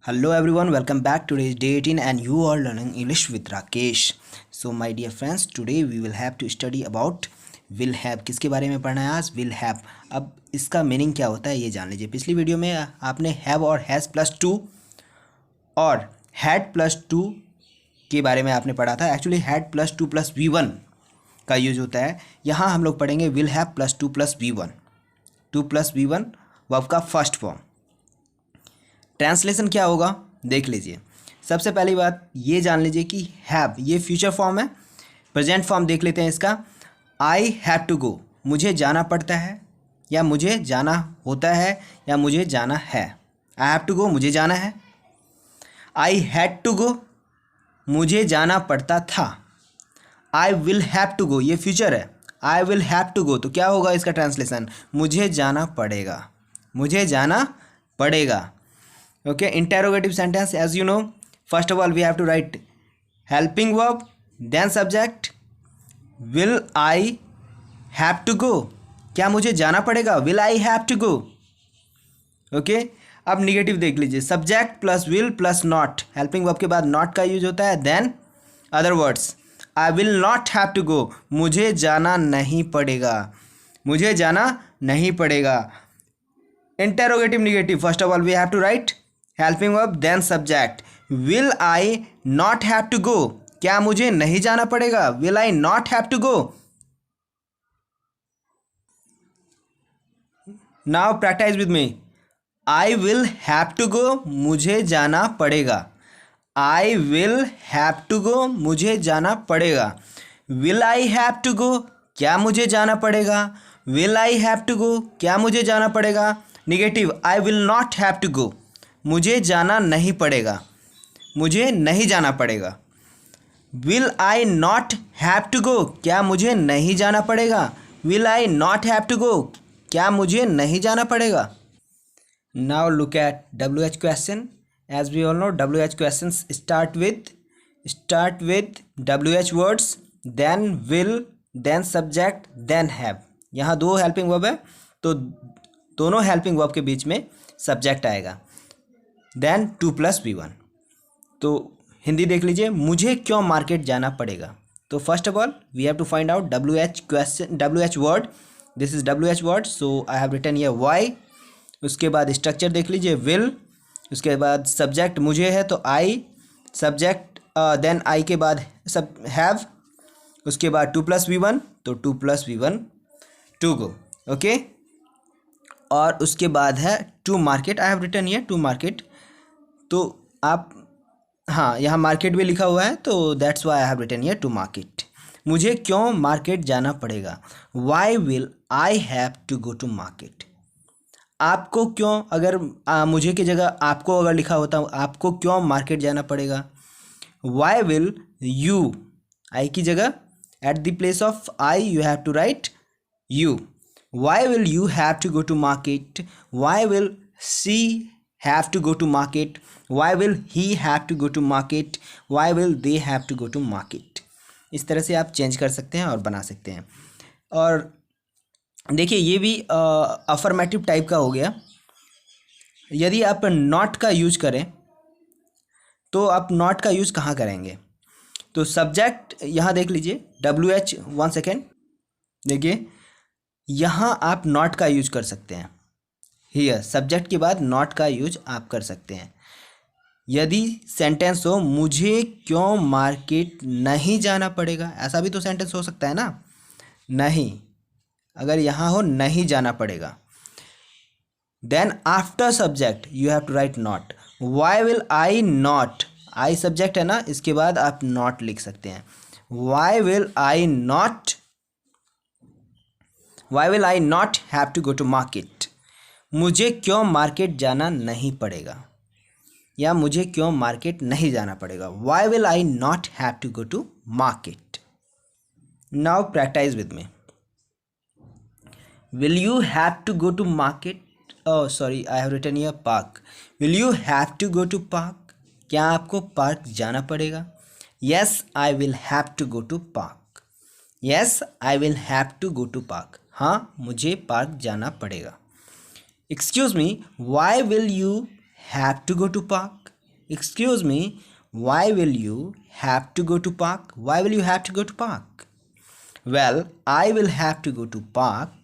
Hello everyone, welcome back. Today is day 18 and you are learning English with Rakesh. So my dear friends, today we will have to study about will have. किसके बारे में पढ़ना है आज? will have. अब इसका meaning क्या होता है ये जान लीजिए। पिछली वीडियो में आपने have और has प्लस टू और had प्लस टू के बारे में आपने पढ़ा था। Actually had plus two plus V1 का यूज होता है। यहाँ हम लोग पढ़ेंगे will have plus two plus V1, to plus V1 verb का फर्स्ट फॉर्म। ट्रांसलेशन क्या होगा देख लीजिए। सबसे पहली बात ये जान लीजिए कि हैव ये फ्यूचर फॉर्म है। प्रेजेंट फॉर्म देख लेते हैं इसका। आई हैव टू गो, मुझे जाना पड़ता है या मुझे जाना होता है या मुझे जाना है। आई हैव टू गो, मुझे जाना है। आई हैड टू गो, मुझे जाना पड़ता था। I will have to go, ये फ्यूचर है। I will have to go, तो क्या होगा इसका ट्रांसलेशन? मुझे जाना पड़ेगा, मुझे जाना पड़ेगा। Okay, interrogative sentence, as you know, first of all we have to write helping verb, then subject. Will I have to go, क्या मुझे जाना पड़ेगा? Will I have to go. Okay, अब निगेटिव देख लीजिए। Subject plus will plus not, helping verb के बाद not का यूज होता है। Then other words, I will not have to go, मुझे जाना नहीं पड़ेगा, मुझे जाना नहीं पड़ेगा। Interrogative negative, first of all we have to write helping verb then subject. Will I not have to go, क्या मुझे नहीं जाना पड़ेगा? Will I not have to go. Now practice with me. I will have to go, मुझे जाना पड़ेगा। I will have to go, मुझे जाना पड़ेगा। Will I have to go, क्या मुझे जाना पड़ेगा? Will I have to go, क्या मुझे जाना पड़ेगा? Negative, I will not have to go, मुझे जाना नहीं पड़ेगा, मुझे नहीं जाना पड़ेगा। Will I not have to go, क्या मुझे नहीं जाना पड़ेगा? Will I not have to go, क्या मुझे नहीं जाना पड़ेगा? Now look at WH question. As we all know WH questions start with WH words, then will, then subject, then have. यहाँ दो हेल्पिंग वर्ब है तो दोनों हेल्पिंग वर्ब के बीच में सब्जेक्ट आएगा। Then to plus V1। तो हिंदी देख लीजिए, मुझे क्यों मार्केट जाना पड़ेगा। तो first of all we have to find out WH question, WH word. This is WH word, so I have written here why. उसके बाद स्ट्रक्चर देख लीजिए, विल, उसके बाद सब्जेक्ट मुझे है तो आई, सब्जेक्ट देन आई के बाद सब हैव, उसके बाद टू प्लस V1 तो to plus V1 to go. Okay, और उसके बाद है to market. I have written here to market. तो आप हाँ यहाँ मार्केट भी लिखा हुआ है तो that's why I have written here to market. मुझे क्यों मार्केट जाना पड़ेगा? Why will I have to go to market. आपको क्यों, अगर मुझे की जगह आपको अगर लिखा होता आपको क्यों मार्केट जाना पड़ेगा? वाई विल यू, आई की जगह at the place of I you have to write you. Why will you have to go to market? Why will she have to go to market? Why will he have to go to market? Why will they have to go to market? इस तरह से आप change कर सकते हैं और बना सकते हैं। और देखिए ये भी अफर्मेटिव टाइप का हो गया। यदि आप नॉट का यूज करें तो आप नॉट का यूज कहाँ करेंगे? तो सब्जेक्ट यहाँ देख लीजिए WH, वन सेकेंड देखिए, यहाँ आप नॉट का यूज कर सकते हैं। हियर सब्जेक्ट के बाद नॉट का यूज आप कर सकते हैं। यदि सेंटेंस हो मुझे क्यों मार्केट नहीं जाना पड़ेगा, ऐसा भी तो सेंटेंस हो सकता है ना। नहीं, अगर यहाँ हो नहीं जाना पड़ेगा, then after subject you have to write not. Why will I not, I subject है ना, इसके बाद आप नॉट लिख सकते हैं। Why will I not, why will I not have to go to market. मुझे क्यों मार्केट जाना नहीं पड़ेगा या मुझे क्यों मार्केट नहीं जाना पड़ेगा। Why will I not have to go to market. Now practice with me. Will you have to go to market? Oh sorry, I have written here park. Will you have to go to park? क्या आपको park जाना पड़ेगा? Yes I will have to go to park. Yes I will have to go to park, हाँ मुझे park जाना पड़ेगा। Excuse me, why will you have to go to park? Excuse me, why will you have to go to park? Why will you have to go to park? Well, I will have to go to park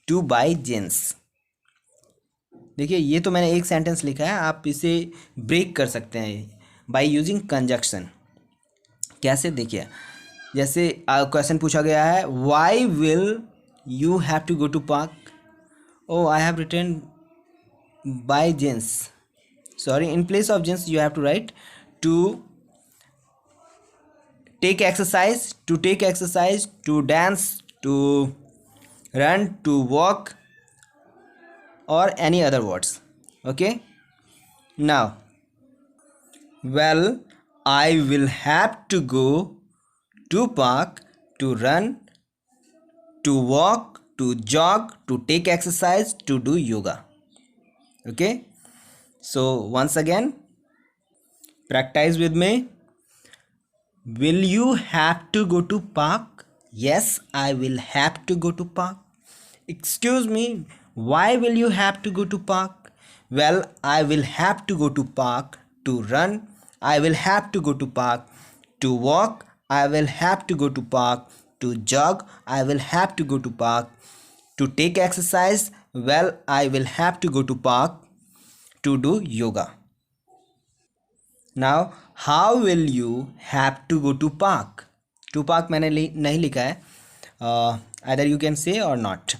to buy jeans. देखिए ये तो मैंने एक sentence लिखा है, आप इसे break कर सकते हैं बाय यूजिंग कंजक्शन। कैसे, देखिए जैसे क्वेश्चन पूछा गया है why will you have to go to park, oh I have written buy jeans, sorry in place of jeans you have to write to take exercise, to dance, to run, to walk or any other words. Okay, now well, I will have to go to park to run, to walk, to jog, to take exercise, to do yoga. Okay, so once again practice with me. Will you have to go to park? Yes, I will have to go to park. Excuse me, why will you have to go to park? Well, I will have to go to park to run. I will have to go to park to walk. I will have to go to park to jog. I will have to go to park to take exercise. Well, I will have to go to park to do yoga. Now, how will you have to go to park? To park मैंने नहीं लिखा है, either you can say or not.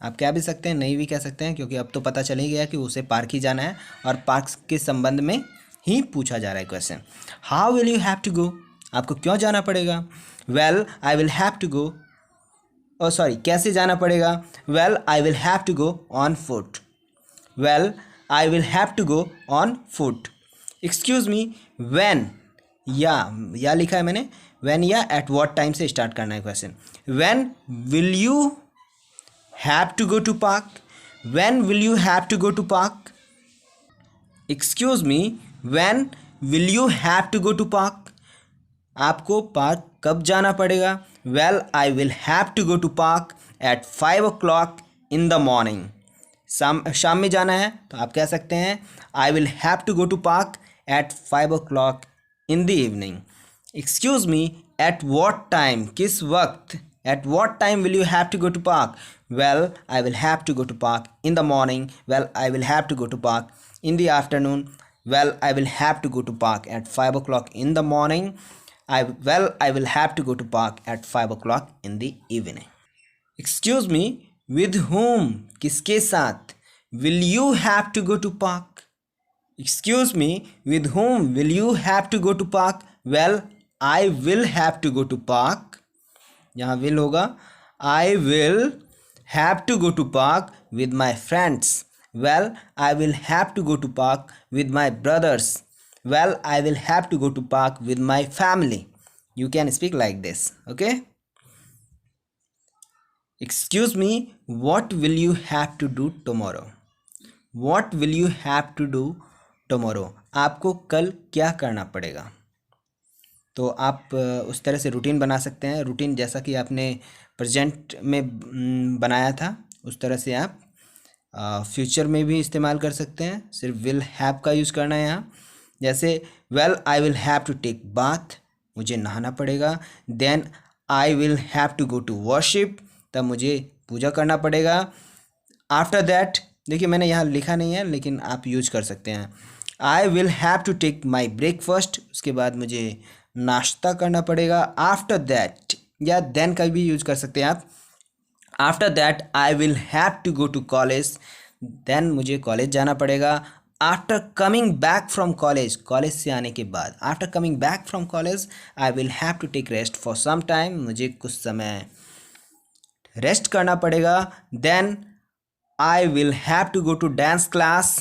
आप कह भी सकते हैं, नहीं भी कह सकते हैं, क्योंकि अब तो पता चल ही गया कि उसे पार्क ही जाना है और पार्क के संबंध में ही पूछा जा रहा है question. How will you have to go, आपको क्यों जाना पड़ेगा? Well I will have to go, oh sorry कैसे जाना पड़ेगा? Well I will have to go on foot. Well I will have to go on foot. Excuse me, when, या लिखा है मैंने, व्हेन या एट व्हाट टाइम से start करना है question. When will you have to go to park? When will you have to go to park? Excuse me, when will you have to go to park? आपको park कब जाना पड़ेगा? Well, I will have to go to park at 5 o'clock in the morning. शाम में जाना है तो आप कह सकते हैं I will have to go to park at 5 o'clock in the evening. Excuse me, at what time? किस वक्त? At what time will you have to go to park? Well, I will have to go to park in the morning. Well, I will have to go to park in the afternoon. Well, I will have to go to park at 5 o'clock in the morning. I will have to go to park at 5 o'clock in the evening. Excuse me, with whom? किसके साथ? Will you have to go to park? Excuse me, with whom will you have to go to park? Well, I will have to go to park. यहाँ will होगा, I will have to go to park with my friends. Well, I will have to go to park with my brothers. Well, I will have to go to park with my family. You can speak like this, okay? Excuse me, what will you have to do tomorrow? What will you have to do tomorrow? आपको कल क्या करना पड़ेगा? तो आप उस तरह से रूटीन बना सकते हैं। रूटीन जैसा कि आपने प्रेजेंट में बनाया था उस तरह से आप फ्यूचर में भी इस्तेमाल कर सकते हैं। सिर्फ विल हैव का यूज़ करना है यहाँ। जैसे well I will have to take bath, मुझे नहाना पड़ेगा। Then I will have to go to worship, तब मुझे पूजा करना पड़ेगा। आफ्टर दैट, देखिए मैंने यहाँ लिखा नहीं है लेकिन आप यूज कर सकते हैं। I will have to take my breakfast, उसके बाद मुझे नाश्ता करना पड़ेगा। आफ्टर दैट, या देन का भी यूज कर सकते हैं आप। After that I will have to go to college, देन मुझे कॉलेज जाना पड़ेगा। After coming back from college, college से आने के बाद, after coming back from college I will have to take rest for some time, मुझे कुछ समय रेस्ट करना पड़ेगा। Then I will have to go to dance class,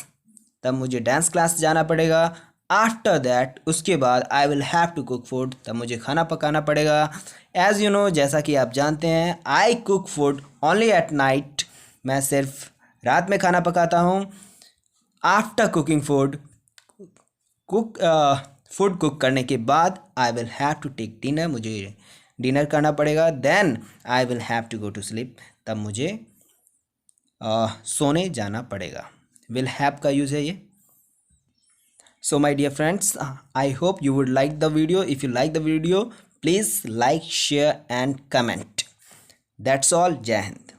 तब मुझे डांस क्लास जाना पड़ेगा। आफ्टर दैट, उसके बाद I will have to cook food, तब मुझे खाना पकाना पड़ेगा। एज़ यू नो, जैसा कि आप जानते हैं, I cook food only at night, मैं सिर्फ रात में खाना पकाता हूँ। After cooking food, food cook करने के बाद I will have to take dinner, मुझे डिनर करना पड़ेगा। Then I will have to go to sleep, तब मुझे सोने जाना पड़ेगा। विल हैव का यूज़ है ये। So my dear friends, I hope you would like the video. If you like the video, please like, share and comment. That's all. Jai Hind.